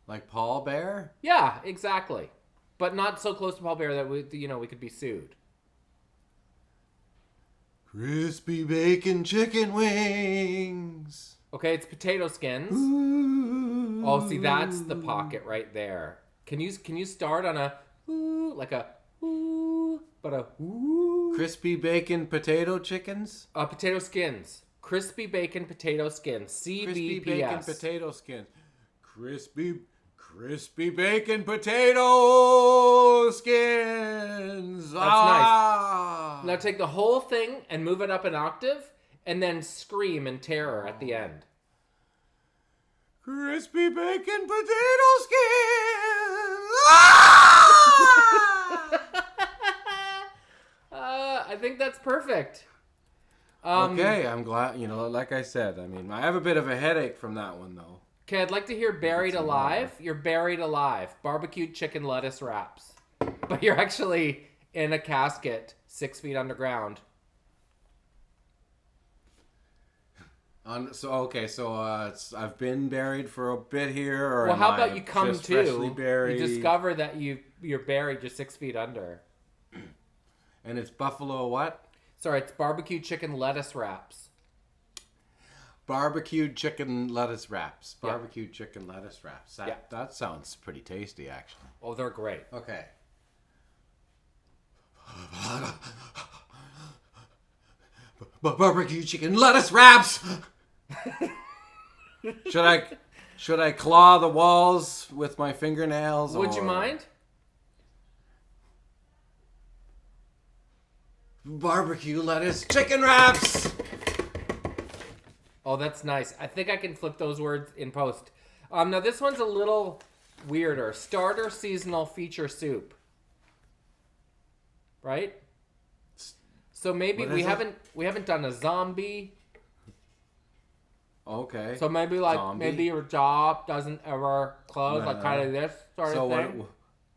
Like Paul Bear? Yeah, exactly. But not so close to Paul Bear that we could be sued. Crispy bacon chicken wings. Okay, it's potato skins. Ooh. Oh, see, that's the pocket right there. Can you start on a ooh, like a ooh, but a ooh? Crispy bacon potato chickens? Potato skins. Crispy bacon potato skins. CBPS. Crispy bacon potato skins. Crispy bacon potato skins. That's nice. Now take the whole thing and move it up an octave, and then scream in terror at the end. Crispy bacon potato skins. Ah! I think that's perfect. Okay, I'm glad. Like I said, I have a bit of a headache from that one though. Okay, I'd like to hear buried alive. You're buried alive. Barbecued chicken lettuce wraps. But you're actually in a casket 6 feet underground. I've been buried for a bit here. Or Well, how am about I you come just to? freshly buried? You discover that you're buried just 6 feet under. And it's buffalo what? Sorry, it's barbecued chicken lettuce wraps. Barbecued chicken lettuce wraps. Yeah. Barbecued chicken lettuce wraps. That sounds pretty tasty, actually. Oh, they're great. Okay. Barbecue chicken lettuce wraps. Should I claw the walls with my fingernails? Would you mind? Barbecue lettuce chicken wraps. Oh, that's nice. I think I can flip those words in post. Now this one's a little weirder. Starter seasonal feature soup. Right? So maybe we haven't done a zombie. Okay. So maybe maybe your job doesn't ever close, like kind of this sort of thing.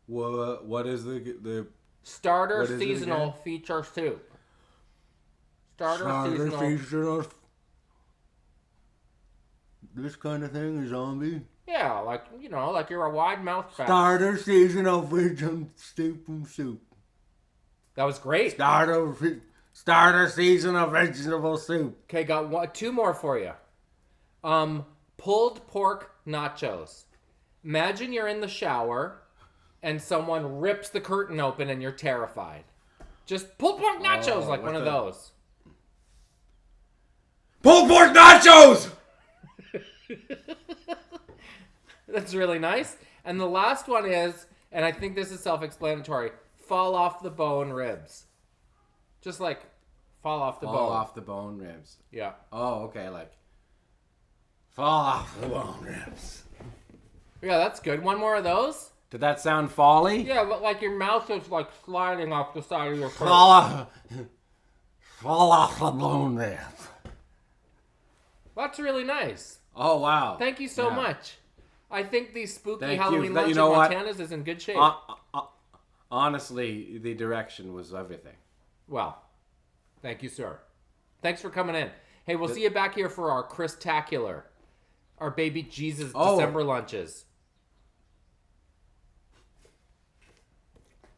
What is the Starter seasonal feature soup. Starter seasonal. This kind of thing, a zombie? Yeah, like you're a wide mouth fat. Starter seasonal vegetable soup. That was great. Starter seasonal vegetable soup. Okay, got two more for you. Pulled pork nachos. Imagine you're in the shower and someone rips the curtain open and you're terrified. Just pulled pork nachos, like one of those. Pulled pork nachos! That's really nice. And the last one is, and I think this is self-explanatory, fall off the bone ribs. Just like fall off the bone. Fall off the bone ribs. Yeah. Oh, okay, like fall off the bone ribs. Yeah, that's good. One more of those? Did that sound folly? Yeah, but like your mouth is like sliding off the side of your throat. Fall off the bone ribs. That's really nice. Oh, wow. Thank you so much. I think these spooky Thank Halloween you. lunch in Montana's is in good shape. Honestly, the direction was everything. Well, thank you, sir. Thanks for coming in. Hey, we'll see you back here for our Christacular, our baby Jesus December lunches.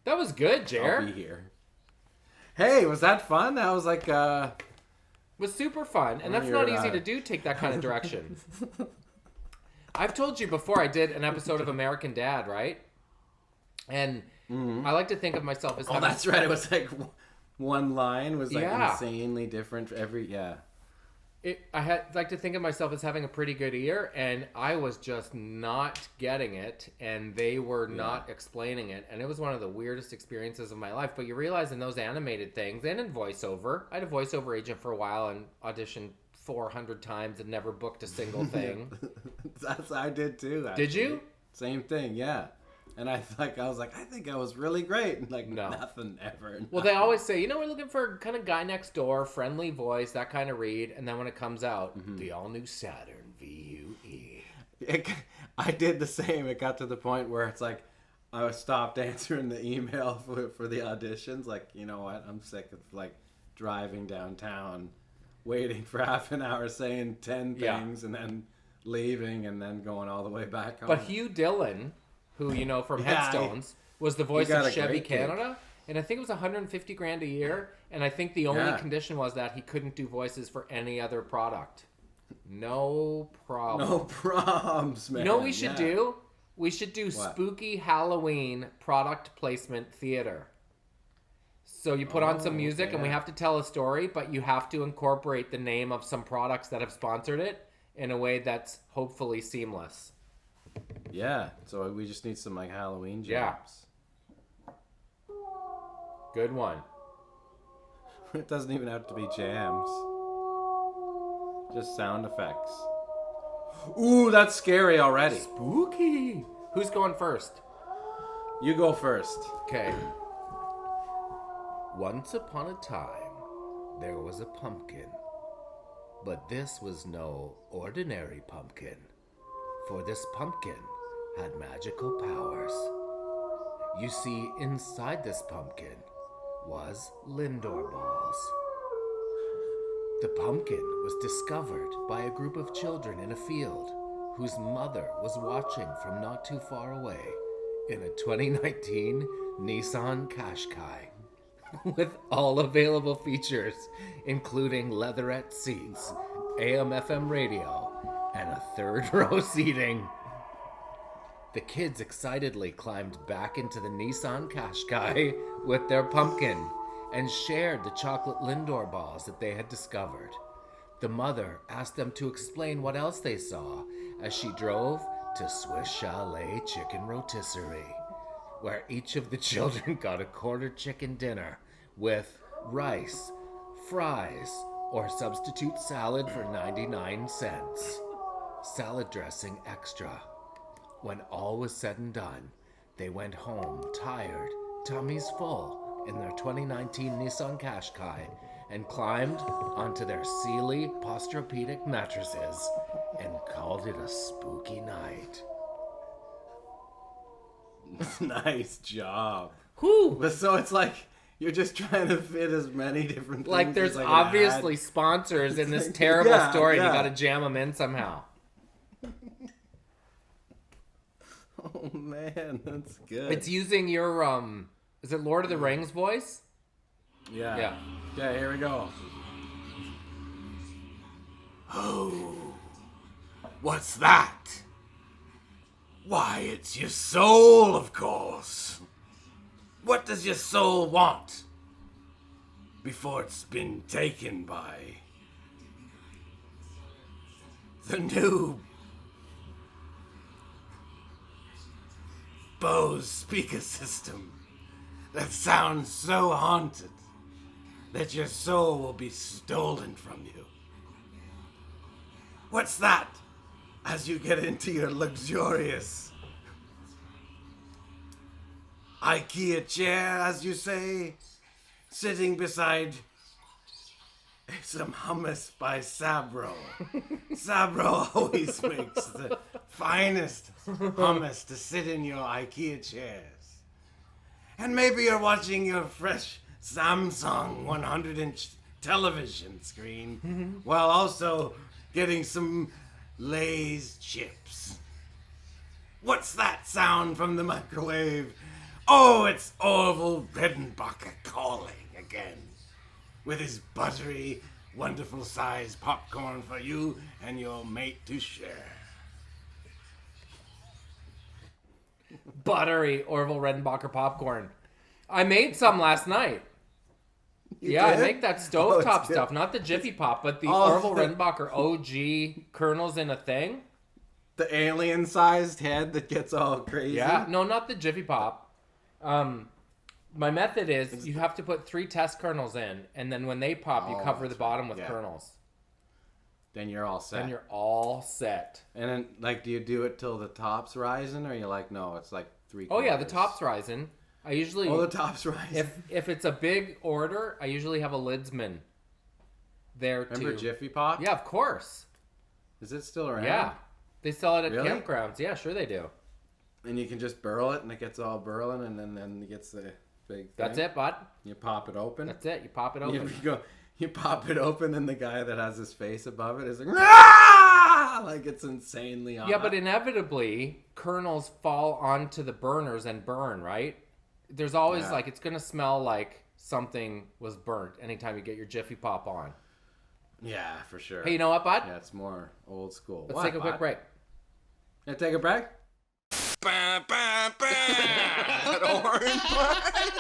That was good, Jer. I'll be here. Hey, was that fun? That was like was super fun, and that's not easy to do, take that kind of direction. I've told you before I did an episode of American Dad, right? And I like to think of myself as Oh, having... that's right. It was like one line was like Yeah. insanely different for every. Yeah. I like to think of myself as having a pretty good ear, and I was just not getting it, and they were not explaining it, and it was one of the weirdest experiences of my life. But you realize in those animated things and in voiceover, I had a voiceover agent for a while and auditioned 400 times and never booked a single thing. That's I did too. Did you? Same thing. Yeah. And I was like, I think I was really great. And like, No. nothing ever. Well, they always say, we're looking for kind of guy next door, friendly voice, that kind of read. And then when it comes out, the all-new Saturn VUE. I did the same. It got to the point where it's like, I stopped answering the email for the auditions. Like, you know what? I'm sick of like driving downtown, waiting for half an hour, saying 10 things, and then leaving, and then going all the way back home. But Hugh Dillon, who you know from Headstones, was the voice got of a Chevy great Canada, and I think it was $150,000 a year. And I think the only condition was that he couldn't do voices for any other product. No problem. No problems, man. You know what we should do? We should do spooky Halloween product placement theater. So you put on some music, and we have to tell a story, but you have to incorporate the name of some products that have sponsored it in a way that's hopefully seamless. Yeah, so we just need some like Halloween jams. Yeah. Good one. It doesn't even have to be jams. Just sound effects. Ooh, that's scary already. Spooky. Who's going first? You go first. Okay. Once upon a time, there was a pumpkin. But this was no ordinary pumpkin. For this pumpkin had magical powers. You see, inside this pumpkin was Lindor balls. The pumpkin was discovered by a group of children in a field whose mother was watching from not too far away in a 2019 Nissan Qashqai with all available features, including leatherette seats, AM/FM radio, and a third row seating. The kids excitedly climbed back into the Nissan Qashqai with their pumpkin and shared the chocolate Lindor balls that they had discovered. The mother asked them to explain what else they saw as she drove to Swiss Chalet Chicken Rotisserie, where each of the children got a quarter chicken dinner with rice, fries, or substitute salad for 99 cents. Salad dressing extra. When all was said and done, they went home tired, tummies full, in their 2019 Nissan Qashqai and climbed onto their Sealy Posturepedic mattresses and called it a spooky night. Nice job. Whew! But so it's like you're just trying to fit as many different things. Like there's as I can obviously add. sponsors in this terrible story. Yeah. You gotta jam them in somehow. Oh man, that's good. It's using your, is it Lord of the Rings voice? Yeah. Yeah. Okay, here we go. Oh, what's that? Why, it's your soul, of course. What does your soul want before it's been taken by the new Bose speaker system that sounds so haunted that your soul will be stolen from you? What's that? As you get into your luxurious IKEA chair, as you say, sitting beside some hummus by Sabro. Sabro always makes the finest hummus to sit in your IKEA chairs. And maybe you're watching your fresh Samsung 100-inch television screen while also getting some Lay's chips. What's that sound from the microwave? Oh, it's Orville Redenbacher calling again with his buttery, wonderful-sized popcorn for you and your mate to share. buttery Orville Redenbacher popcorn. I made some last night. You I did? make that Oh, it's stovetop good. stuff, not the Jiffy Pop, but the Oh. Orville Redenbacher OG kernels in a thing. The alien-sized head that gets all crazy. Yeah, no, not the Jiffy Pop. My method is you have to put 3 test kernels in, and then when they pop, you cover the bottom with kernels. Then you're all set. Then you're all set. And then, like, do you do it till the top's rising, or you like, no, it's like 3 Oh yeah, the quarters? top's rising. I usually, Oh, the top's rising. if it's a big order, I usually have a lidsman there Remember too. Jiffy Pop? Yeah, of course. Is it still around? Yeah, they sell it at Really? campgrounds. Yeah, sure they do. And you can just burl it, and it gets all burling, and then it gets the big thing. That's it, bud. You pop it open. That's it. You pop it You open. you pop it open, and the guy that has his face above it is like, "Rah!" Like it's insanely hot. Yeah, but inevitably, kernels fall onto the burners and burn, right? There's always like, it's going to smell like something was burnt anytime you get your Jiffy Pop on. Yeah, for sure. Hey, you know what, bud? Yeah, it's more old school. Let's take a quick break. Yeah, take a break? Bah, bah, bah. That orange one.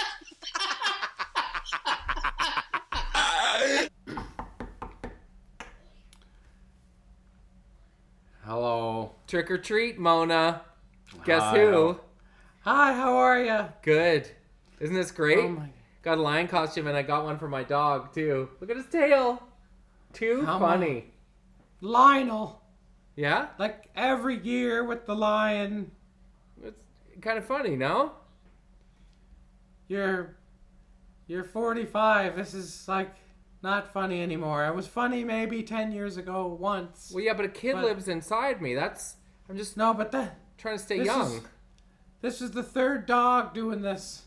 Hello. Trick or treat, Mona. Guess Hi. who? Hi, how are you? Good. Isn't this great? Oh my- Got a lion costume, and I got one for my dog, too. Look at his tail. Too How funny. Lionel. Yeah? Like every year with the lion. It's kind of funny, no? You're 45. This is like not funny anymore. It was funny maybe 10 years ago once. Well, yeah, but a kid But- lives inside me. I'm just No, but trying to stay this young. this is the third dog doing this.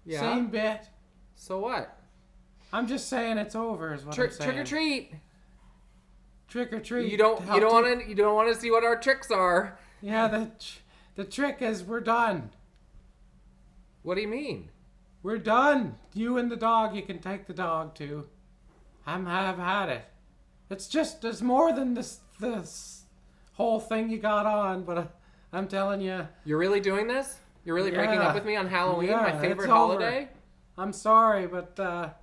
Yeah? Same bit. So what? I'm just saying it's over is what I'm Trick saying. or treat. Trick or treat. You don't want to see what our tricks are. Yeah, the trick is we're done. What do you mean? We're done. You and the dog, you can take the dog too. I've had it. There's more than this whole thing you got on, but I'm telling you, You're really doing this? You're really breaking Yeah. up with me on Halloween, Yeah, my it's favorite over. holiday? I'm sorry, but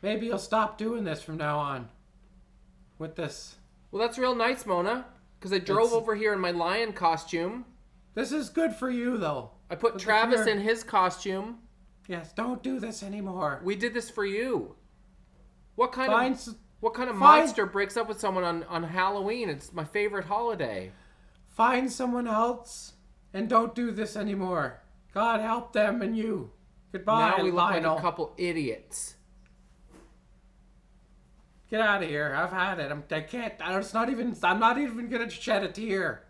maybe you'll stop doing this from now on. With this. Well, that's real nice, Mona. Because I drove It's- over here in my lion costume. This is good for you, though. I put But Travis you're- in his costume. Yes, don't do this anymore. We did this for you. What kind Find of s- What Fine. monster breaks up with someone on Halloween? It's my favorite holiday. Find someone else and don't do this anymore. God help them and you. Goodbye, Now we look Lionel. like a couple idiots. Get out of here. I've had it. I can't. I'm not even gonna shed a tear.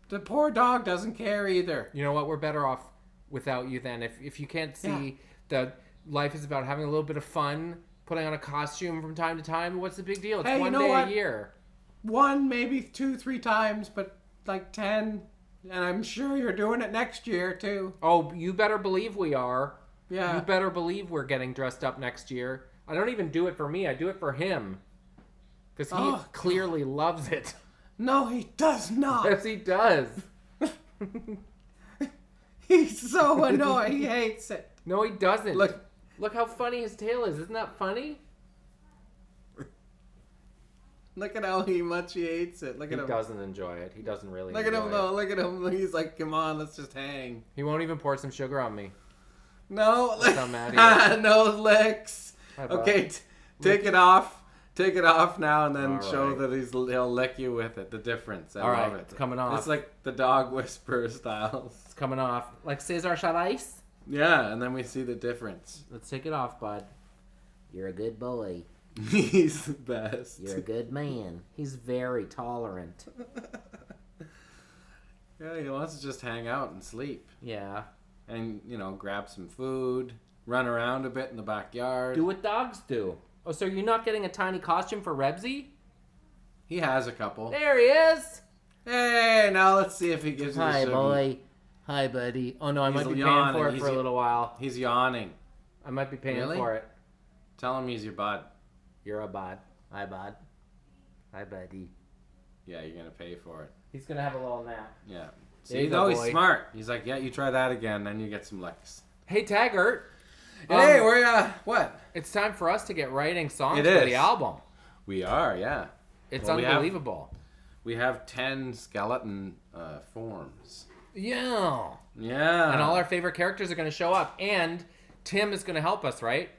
The poor dog doesn't care either. You know what? We're better off without you then. If you can't see that life is about having a little bit of fun, putting on a costume from time to time, what's the big deal? It's Hey, you one know day what? a year. One, maybe 2, 3 times, but like 10. And I'm sure you're doing it next year too. Oh, you better believe we are. Yeah. You better believe we're getting dressed up next year. I don't even do it for me. I do it for him. Because he Oh, clearly loves it. No, he does not. Yes, he does. He's so annoyed. He hates it. No, he doesn't. Look. Look how funny his tail is. Isn't that funny? Look at how much he hates it. Look He at him. doesn't enjoy it. He doesn't really Look at enjoy him it. though. Look at him. He's like, come on, let's just hang. He won't even pour some sugar on me. No, That's how mad he is. no licks. Hi, bud. Okay, take it off. Take it off now, and then All show right. that he'll lick you with it. The difference. I All right, love it. it's coming off. It's like the dog whisperer style. It's coming off. Like Cesar Chavez. Yeah, and then we see the difference. Let's take it off, bud. You're a good boy. He's the best. You're a good man. He's very tolerant. Yeah, he wants to just hang out and sleep, Yeah. and grab some food, run around a bit in the backyard. Do what dogs do. Oh, so you're not getting a tiny costume for Rebsy? He has a couple. There he is. Hey, now let's see if he gives you the Hi, sugar. boy. Hi, buddy. Oh no, I He's might be paying yawning. for it He's for a little while. He's yawning. I might be paying Really? for it. Tell him he's your bud. You're a bud. Hi, bud. Hi, buddy. Yeah, you're gonna pay for it. He's gonna have a little nap. Yeah. There you No, go, he's boy. smart. He's like, yeah, you try that again, then you get some licks. Hey, Taggart. Hey, we're, what? It's time for us to get writing songs It for is. the album. We are, yeah. It's Well, unbelievable. We have 10 skeleton forms. Yeah. Yeah. And all our favorite characters are going to show up. And Tim is going to help us, right?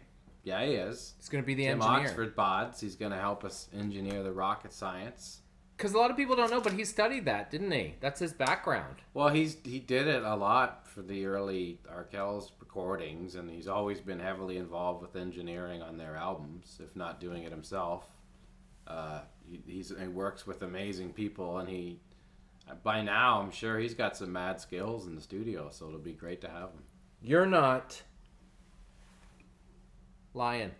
Yeah, he is. He's going to be the Tim engineer. Oxford Bahds. He's going to help us engineer the rocket science. Because a lot of people don't know, but he studied that, didn't he? That's his background. Well, he did it a lot for the early Arkells recordings, and he's always been heavily involved with engineering on their albums, if not doing it himself. He works with amazing people, and by now I'm sure he's got some mad skills in the studio, so it'll be great to have him. You're not lying.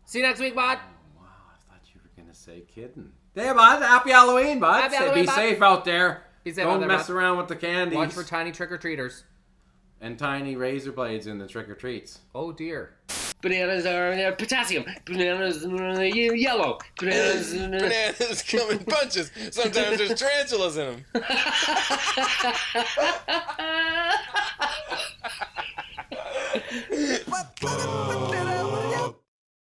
See you next week, bud. Wow, I thought you were gonna say kidding. Hey, bud, happy Halloween, bud. Happy Halloween, Be bud. safe out there. Be safe out Don't there, mess bud. around with the candies. Watch for tiny trick-or-treaters. And tiny razor blades in the trick-or-treats. Oh, dear. Bananas are potassium. Bananas are yellow. Bananas. Bananas come in bunches. Sometimes there's tarantulas in them.